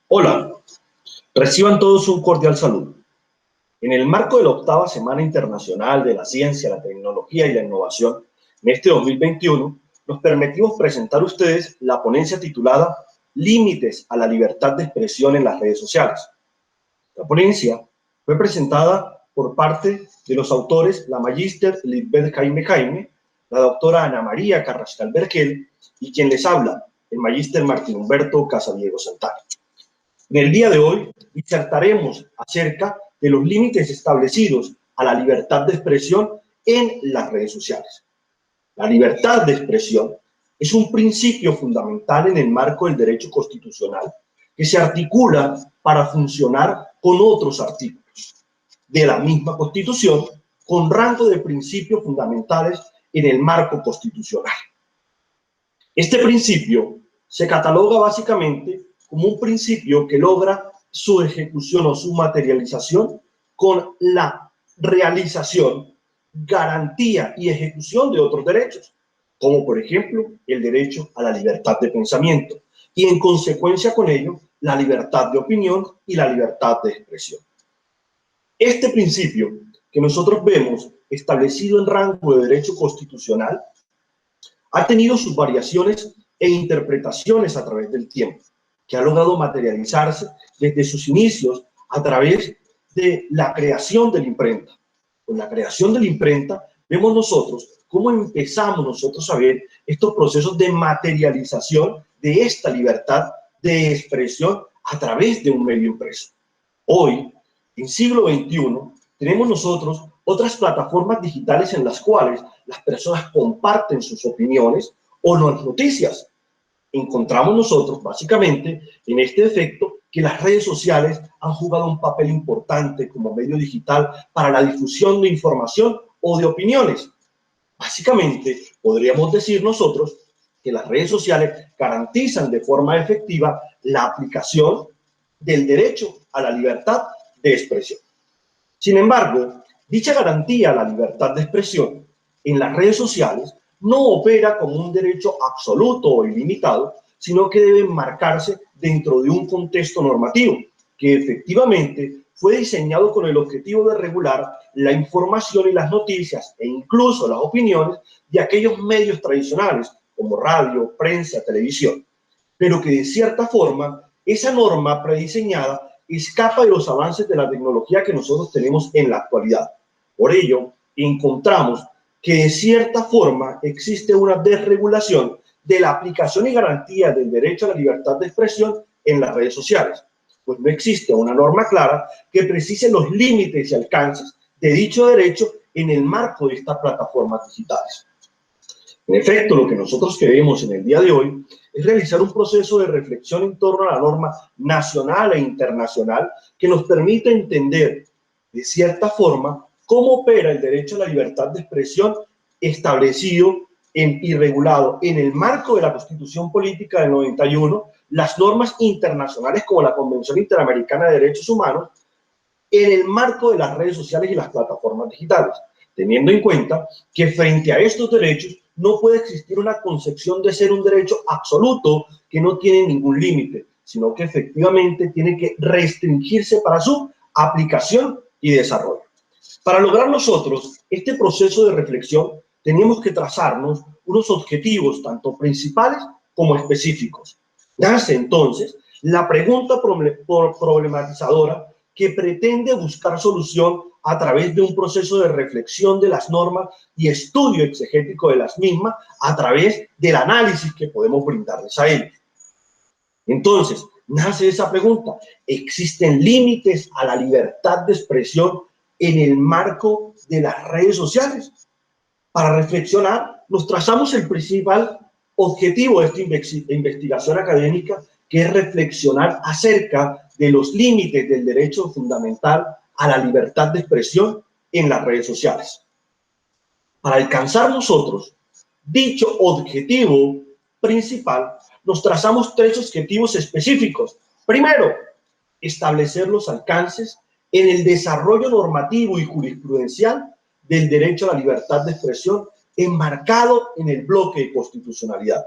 Hola, reciban todos un cordial saludo. En el marco de la 8ª Semana Internacional de la Ciencia, la Tecnología y la Innovación, en este 2021, nos permitimos presentar a ustedes la ponencia titulada Límites a la libertad de expresión en las redes sociales. La ponencia fue presentada por parte de los autores la magíster Lisbeth Jaime, la doctora Ana María Carrascal Vergel y quien les habla, el magíster Martín Humberto Casadiego Santana. En el día de hoy disertaremos acerca de los límites establecidos a la libertad de expresión en las redes sociales. La libertad de expresión es un principio fundamental en el marco del derecho constitucional que se articula para funcionar con otros artículos de la misma Constitución con rango de principios fundamentales en el marco constitucional. Este principio se cataloga básicamente como un principio que logra su ejecución o su materialización con la realización, garantía y ejecución de otros derechos, como por ejemplo el derecho a la libertad de pensamiento y en consecuencia con ello la libertad de opinión y la libertad de expresión. Este principio que nosotros vemos establecido en rango de derecho constitucional ha tenido sus variaciones e interpretaciones a través del tiempo, que ha logrado materializarse desde sus inicios a través de la creación de la imprenta. Con la creación de la imprenta vemos nosotros cómo empezamos nosotros a ver estos procesos de materialización de esta libertad de expresión a través de un medio impreso. Hoy, en siglo XXI, tenemos nosotros otras plataformas digitales en las cuales las personas comparten sus opiniones o las noticias. Encontramos nosotros básicamente en este efecto que las redes sociales han jugado un papel importante como medio digital para la difusión de información o de opiniones. Básicamente podríamos decir nosotros que las redes sociales garantizan de forma efectiva la aplicación del derecho a la libertad de expresión. Sin embargo, dicha garantía a la libertad de expresión en las redes sociales no opera como un derecho absoluto o ilimitado, sino que debe enmarcarse dentro de un contexto normativo que efectivamente fue diseñado con el objetivo de regular la información y las noticias e incluso las opiniones de aquellos medios tradicionales como radio, prensa, televisión, pero que de cierta forma esa norma prediseñada escapa de los avances de la tecnología que nosotros tenemos en la actualidad. Por ello, encontramos que de cierta forma existe una desregulación de la aplicación y garantía del derecho a la libertad de expresión en las redes sociales, pues no existe una norma clara que precise los límites y alcances de dicho derecho en el marco de estas plataformas digitales. En efecto, lo que nosotros queremos en el día de hoy es realizar un proceso de reflexión en torno a la norma nacional e internacional que nos permita entender, de cierta forma, cómo opera el derecho a la libertad de expresión establecido y regulado en el marco de la Constitución Política del 91, las normas internacionales como la Convención Interamericana de Derechos Humanos, en el marco de las redes sociales y las plataformas digitales, teniendo en cuenta que frente a estos derechos no puede existir una concepción de ser un derecho absoluto que no tiene ningún límite, sino que efectivamente tiene que restringirse para su aplicación y desarrollo. Para lograr nosotros este proceso de reflexión, tenemos que trazarnos unos objetivos tanto principales como específicos. Nace entonces la pregunta problematizadora que pretende buscar solución a través de un proceso de reflexión de las normas y estudio exegético de las mismas a través del análisis que podemos brindarles a ellos. Entonces, nace esa pregunta: ¿existen límites a la libertad de expresión en el marco de las redes sociales? Para reflexionar, nos trazamos el principal objetivo de esta investigación académica, que es reflexionar acerca de los límites del derecho fundamental a la libertad de expresión en las redes sociales. Para alcanzar nosotros dicho objetivo principal, nos trazamos 3 objetivos específicos. Primero, establecer los alcances en el desarrollo normativo y jurisprudencial del derecho a la libertad de expresión enmarcado en el bloque de constitucionalidad.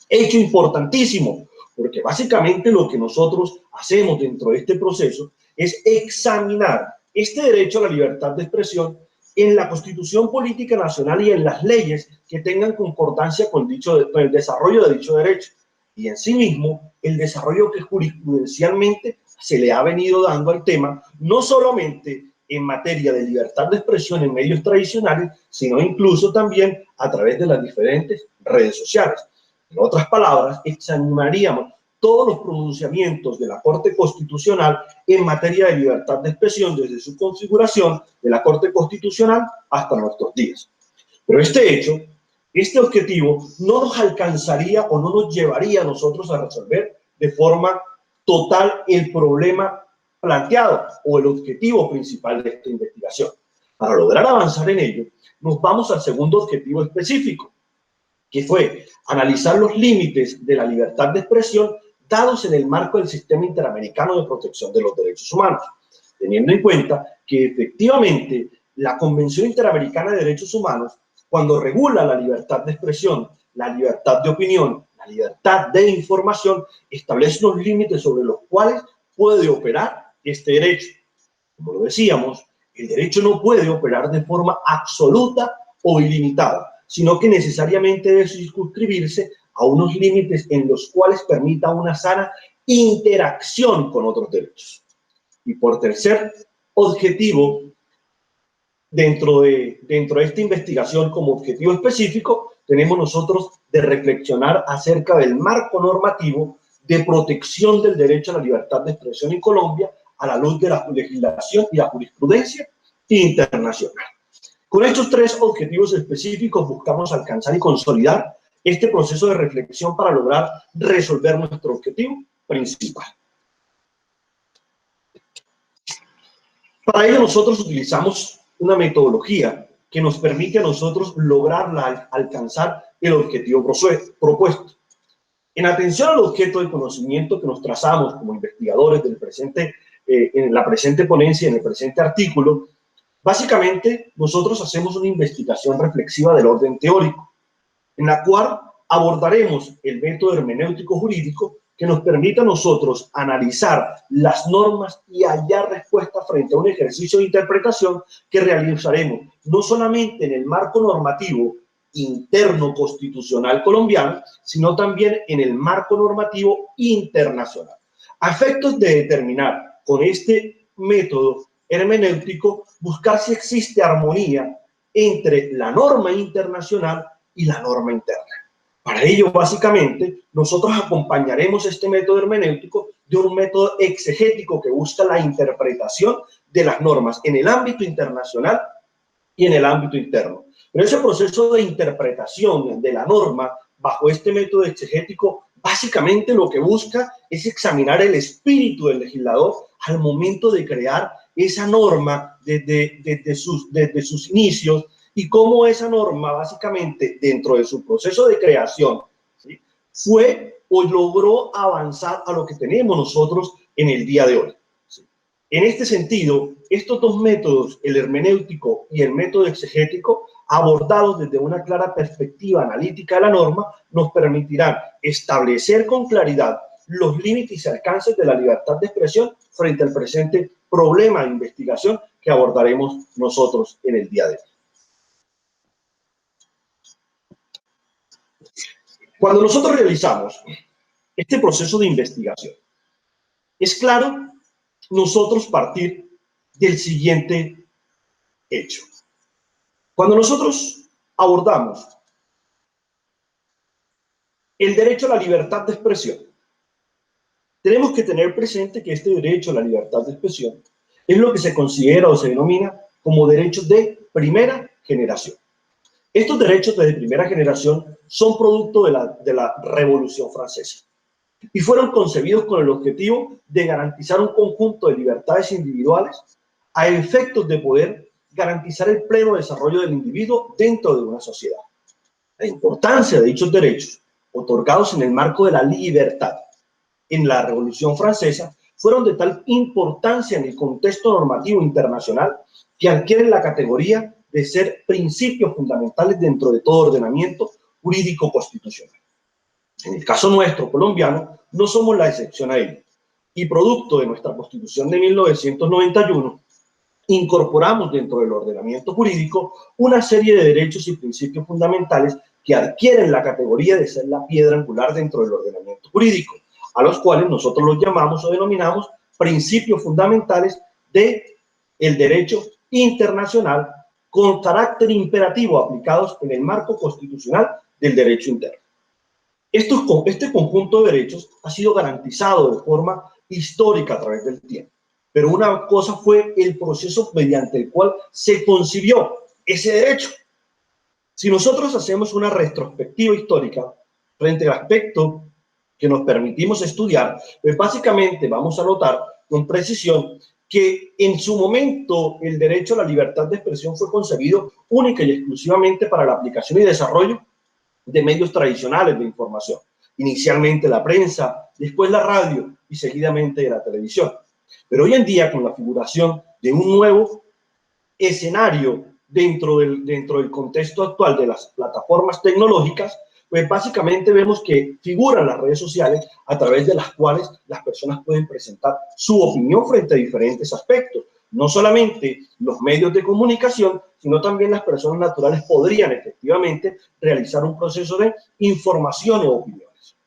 Hecho importantísimo, porque básicamente lo que nosotros hacemos dentro de este proceso es examinar este derecho a la libertad de expresión en la Constitución Política Nacional y en las leyes que tengan concordancia con el desarrollo de dicho derecho. Y en sí mismo, el desarrollo que jurisprudencialmente se le ha venido dando al tema, no solamente en materia de libertad de expresión en medios tradicionales, sino incluso también a través de las diferentes redes sociales. En otras palabras, examinaríamos todos los pronunciamientos de la Corte Constitucional en materia de libertad de expresión desde su configuración de la Corte Constitucional hasta nuestros días. Pero este hecho, este objetivo, no nos alcanzaría o no nos llevaría a nosotros a resolver de forma total el problema planteado o el objetivo principal de esta investigación. Para lograr avanzar en ello, nos vamos al segundo objetivo específico, que fue analizar los límites de la libertad de expresión dados en el marco del Sistema Interamericano de Protección de los Derechos Humanos, teniendo en cuenta que efectivamente la Convención Interamericana de Derechos Humanos, cuando regula la libertad de expresión, la libertad de opinión, la libertad de información, establece unos límites sobre los cuales puede operar este derecho. Como lo decíamos, el derecho no puede operar de forma absoluta o ilimitada, sino que necesariamente debe circunscribirse a unos límites en los cuales permita una sana interacción con otros derechos. Y por tercer objetivo, dentro de esta investigación como objetivo específico, tenemos nosotros de reflexionar acerca del marco normativo de protección del derecho a la libertad de expresión en Colombia a la luz de la legislación y la jurisprudencia internacional. Con estos tres objetivos específicos buscamos alcanzar y consolidar este proceso de reflexión para lograr resolver nuestro objetivo principal. Para ello nosotros utilizamos una metodología que nos permite a nosotros lograr alcanzar el objetivo propuesto. En atención al objeto de conocimiento que nos trazamos como investigadores del presente, en la presente ponencia, en el presente artículo, básicamente nosotros hacemos una investigación reflexiva del orden teórico, en la cual abordaremos el método hermenéutico jurídico que nos permita a nosotros analizar las normas y hallar respuestas frente a un ejercicio de interpretación que realizaremos no solamente en el marco normativo interno constitucional colombiano, sino también en el marco normativo internacional, a efectos de determinar con este método hermenéutico buscar si existe armonía entre la norma internacional y la norma interna. Para ello, básicamente, nosotros acompañaremos este método hermenéutico de un método exegético que busca la interpretación de las normas en el ámbito internacional y en el ámbito interno. Pero ese proceso de interpretación de la norma bajo este método exegético, básicamente lo que busca es examinar el espíritu del legislador al momento de crear esa norma desde sus inicios, y cómo esa norma básicamente dentro de su proceso de creación, ¿sí?, fue o logró avanzar a lo que tenemos nosotros en el día de hoy, ¿sí? En este sentido, estos dos métodos, el hermenéutico y el método exegético, abordados desde una clara perspectiva analítica de la norma, nos permitirán establecer con claridad los límites y alcances de la libertad de expresión frente al presente problema de investigación que abordaremos nosotros en el día de hoy. Cuando nosotros realizamos este proceso de investigación, es claro nosotros partir del siguiente hecho. Cuando nosotros abordamos el derecho a la libertad de expresión, tenemos que tener presente que este derecho a la libertad de expresión es lo que se considera o se denomina como derechos de primera generación. Estos derechos de primera generación son producto de la Revolución Francesa y fueron concebidos con el objetivo de garantizar un conjunto de libertades individuales a efectos de poder garantizar el pleno desarrollo del individuo dentro de una sociedad. La importancia de dichos derechos, otorgados en el marco de la libertad en la Revolución Francesa, fueron de tal importancia en el contexto normativo internacional que adquieren la categoría de ser principios fundamentales dentro de todo ordenamiento jurídico constitucional. En el caso nuestro, colombiano, no somos la excepción a ello. Y producto de nuestra Constitución de 1991, incorporamos dentro del ordenamiento jurídico una serie de derechos y principios fundamentales que adquieren la categoría de ser la piedra angular dentro del ordenamiento jurídico, a los cuales nosotros los llamamos o denominamos principios fundamentales del derecho internacional con carácter imperativo aplicados en el marco constitucional del derecho interno. Este conjunto de derechos ha sido garantizado de forma histórica a través del tiempo, pero una cosa fue el proceso mediante el cual se concibió ese derecho. Si nosotros hacemos una retrospectiva histórica frente al aspecto que nos permitimos estudiar, pues básicamente vamos a notar con precisión que en su momento el derecho a la libertad de expresión fue concebido única y exclusivamente para la aplicación y desarrollo de medios tradicionales de información. Inicialmente la prensa, después la radio y seguidamente la televisión. Pero hoy en día, con la figuración de un nuevo escenario dentro del contexto actual de las plataformas tecnológicas, pues básicamente vemos que figuran las redes sociales a través de las cuales las personas pueden presentar su opinión frente a diferentes aspectos. No solamente los medios de comunicación, sino también las personas naturales podrían efectivamente realizar un proceso de información o opiniones.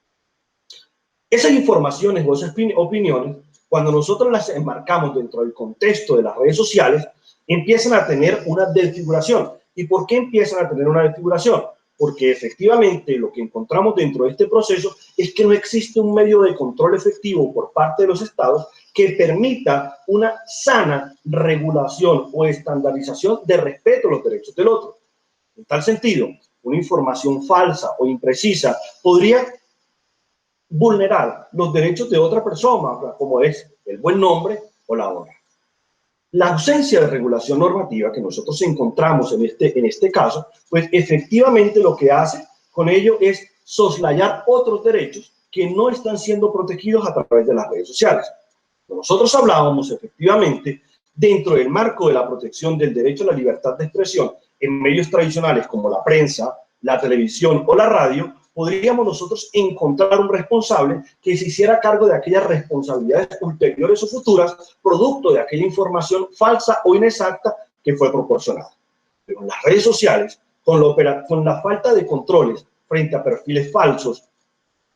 Esas informaciones o esas opiniones, cuando nosotros las enmarcamos dentro del contexto de las redes sociales, empiezan a tener una desfiguración. ¿Y por qué empiezan a tener una desfiguración? Porque efectivamente lo que encontramos dentro de este proceso es que no existe un medio de control efectivo por parte de los estados que permita una sana regulación o estandarización de respeto a los derechos del otro. En tal sentido, una información falsa o imprecisa podría vulnerar los derechos de otra persona, como es el buen nombre o la honra. La ausencia de regulación normativa que nosotros encontramos en este caso, pues efectivamente lo que hace con ello es soslayar otros derechos que no están siendo protegidos a través de las redes sociales. Nosotros hablábamos efectivamente dentro del marco de la protección del derecho a la libertad de expresión en medios tradicionales como la prensa, la televisión o la radio, podríamos nosotros encontrar un responsable que se hiciera cargo de aquellas responsabilidades ulteriores o futuras, producto de aquella información falsa o inexacta que fue proporcionada. Pero en las redes sociales, con la falta de controles frente a perfiles falsos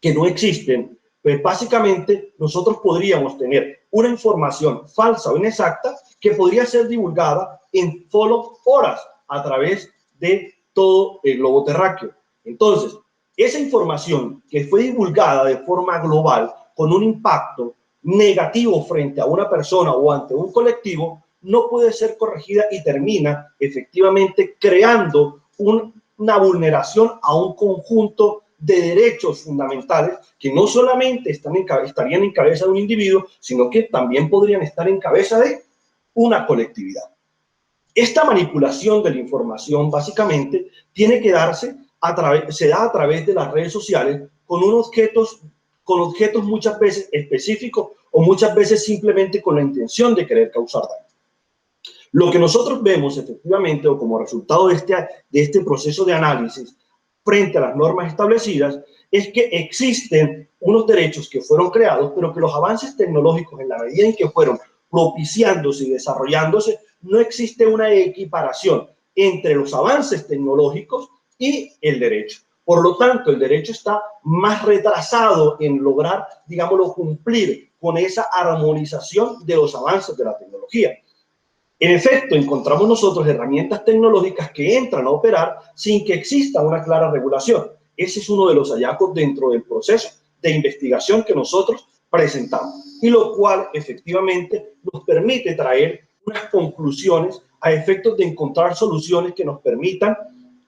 que no existen, pues básicamente nosotros podríamos tener una información falsa o inexacta que podría ser divulgada en solo horas a través de todo el globo terráqueo. Entonces, esa información que fue divulgada de forma global con un impacto negativo frente a una persona o ante un colectivo no puede ser corregida y termina efectivamente creando una vulneración a un conjunto de derechos fundamentales que no solamente estarían en cabeza de un individuo, sino que también podrían estar en cabeza de una colectividad. Esta manipulación de la información básicamente tiene que darse se da a través de las redes sociales con objetos muchas veces específicos o muchas veces simplemente con la intención de querer causar daño. Lo que nosotros vemos efectivamente o como resultado de este proceso de análisis frente a las normas establecidas es que existen unos derechos que fueron creados, pero que los avances tecnológicos en la medida en que fueron propiciándose y desarrollándose, no existe una equiparación entre los avances tecnológicos y el derecho. Por lo tanto, el derecho está más retrasado en lograr, digámoslo, cumplir con esa armonización de los avances de la tecnología. En efecto, encontramos nosotros herramientas tecnológicas que entran a operar sin que exista una clara regulación. Ese es uno de los hallazgos dentro del proceso de investigación que nosotros presentamos y lo cual efectivamente nos permite traer unas conclusiones a efectos de encontrar soluciones que nos permitan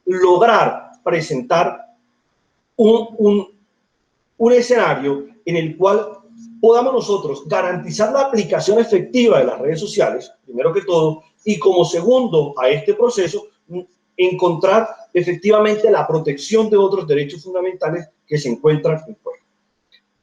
lograr presentar un escenario en el cual podamos nosotros garantizar la aplicación efectiva de las redes sociales, primero que todo, y como segundo a este proceso, encontrar efectivamente la protección de otros derechos fundamentales que se encuentran en juego.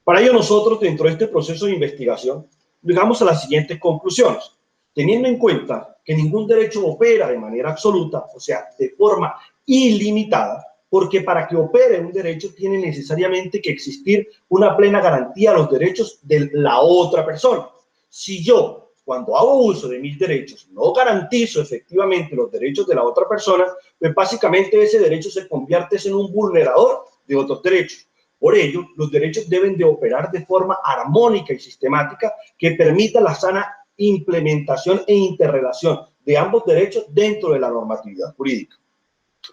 Para ello nosotros, dentro de este proceso de investigación, llegamos a las siguientes conclusiones. Teniendo en cuenta que ningún derecho opera de manera absoluta, o sea, de forma ilimitada, porque para que opere un derecho tiene necesariamente que existir una plena garantía a los derechos de la otra persona. Si yo, cuando hago uso de mis derechos, no garantizo efectivamente los derechos de la otra persona, pues básicamente ese derecho se convierte en un vulnerador de otros derechos. Por ello, los derechos deben de operar de forma armónica y sistemática que permita la sana implementación e interrelación de ambos derechos dentro de la normatividad jurídica.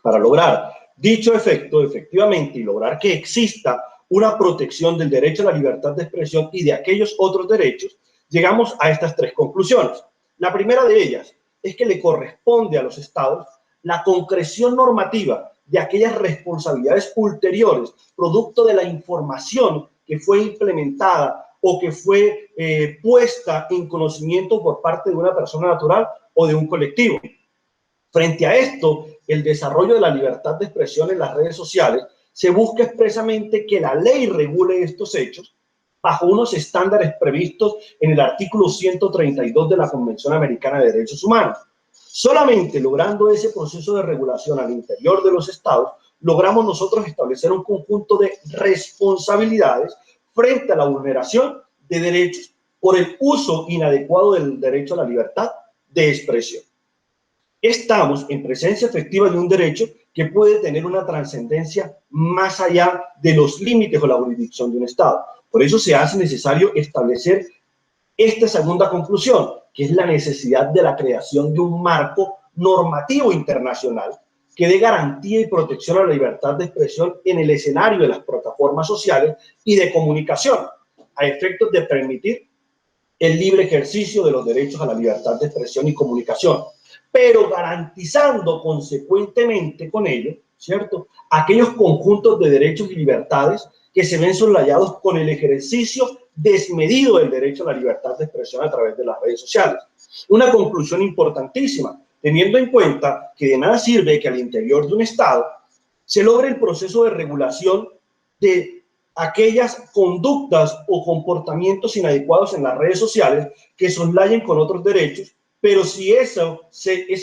Para lograr dicho efecto, efectivamente, y lograr que exista una protección del derecho a la libertad de expresión y de aquellos otros derechos, llegamos a estas tres conclusiones. La primera de ellas es que le corresponde a los estados la concreción normativa de aquellas responsabilidades ulteriores, producto de la información que fue implementada o que fue puesta en conocimiento por parte de una persona natural o de un colectivo. Frente a esto, el desarrollo de la libertad de expresión en las redes sociales, se busca expresamente que la ley regule estos hechos bajo unos estándares previstos en el artículo 132 de la Convención Americana de Derechos Humanos. Solamente logrando ese proceso de regulación al interior de los estados, logramos nosotros establecer un conjunto de responsabilidades frente a la vulneración de derechos por el uso inadecuado del derecho a la libertad de expresión. Estamos en presencia efectiva de un derecho que puede tener una trascendencia más allá de los límites o la jurisdicción de un Estado. Por eso se hace necesario establecer esta segunda conclusión, que es la necesidad de la creación de un marco normativo internacional que dé garantía y protección a la libertad de expresión en el escenario de las plataformas sociales y de comunicación, a efectos de permitir el libre ejercicio de los derechos a la libertad de expresión y comunicación, pero garantizando consecuentemente con ello, ¿cierto?, aquellos conjuntos de derechos y libertades que se ven soslayados con el ejercicio desmedido del derecho a la libertad de expresión a través de las redes sociales. Una conclusión importantísima, teniendo en cuenta que de nada sirve que al interior de un Estado se logre el proceso de regulación de aquellas conductas o comportamientos inadecuados en las redes sociales que soslayen con otros derechos, pero si esa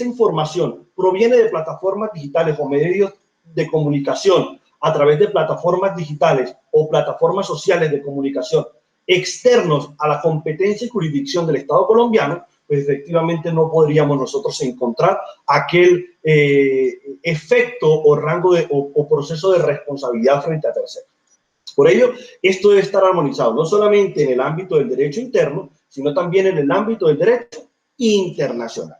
información proviene de plataformas digitales o medios de comunicación a través de plataformas digitales o plataformas sociales de comunicación externos a la competencia y jurisdicción del Estado colombiano, pues efectivamente no podríamos nosotros encontrar aquel efecto o rango o proceso de responsabilidad frente a terceros. Por ello, esto debe estar armonizado no solamente en el ámbito del derecho interno, sino también en el ámbito del derecho internacional.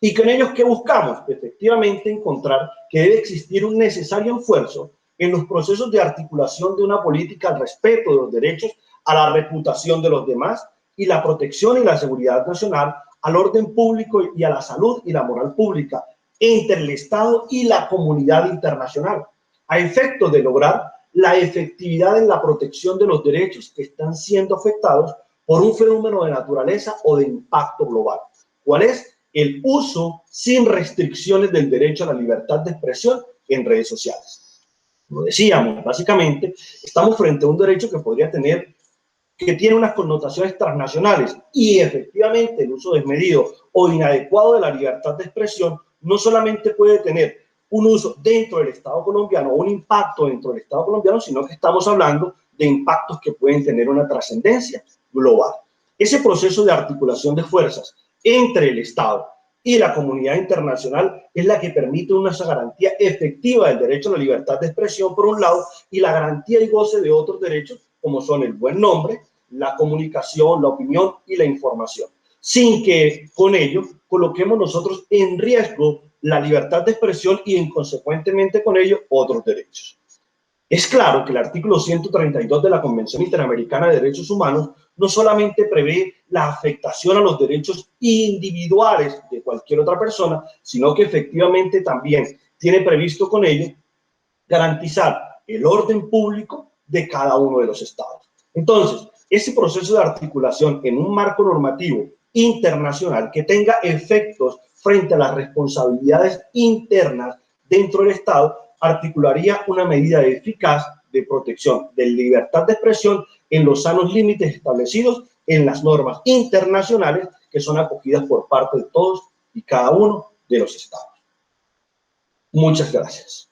¿Y con ellos qué buscamos? Efectivamente, encontrar que debe existir un necesario esfuerzo en los procesos de articulación de una política al respeto de los derechos a la reputación de los demás y la protección y la seguridad nacional, al orden público y a la salud y la moral pública entre el Estado y la comunidad internacional, a efectos de lograr la efectividad en la protección de los derechos que están siendo afectados por un fenómeno de naturaleza o de impacto global. ¿Cuál es? El uso sin restricciones del derecho a la libertad de expresión en redes sociales. Como decíamos, básicamente, estamos frente a un derecho que tiene unas connotaciones transnacionales y efectivamente el uso desmedido o inadecuado de la libertad de expresión no solamente puede tener un uso dentro del Estado colombiano o un impacto dentro del Estado colombiano, sino que estamos hablando de impactos que pueden tener una trascendencia global. Ese proceso de articulación de fuerzas entre el Estado y la comunidad internacional es la que permite una garantía efectiva del derecho a la libertad de expresión por un lado y la garantía y goce de otros derechos como son el buen nombre, la comunicación, la opinión y la información, sin que con ello coloquemos nosotros en riesgo la libertad de expresión y consecuentemente con ello otros derechos. Es claro que el artículo 132 de la Convención Interamericana de Derechos Humanos no solamente prevé la afectación a los derechos individuales de cualquier otra persona, sino que efectivamente también tiene previsto con ello garantizar el orden público de cada uno de los estados. Entonces, ese proceso de articulación en un marco normativo internacional que tenga efectos frente a las responsabilidades internas dentro del Estado, articularía una medida eficaz de protección de libertad de expresión en los sanos límites establecidos en las normas internacionales que son acogidas por parte de todos y cada uno de los estados. Muchas gracias.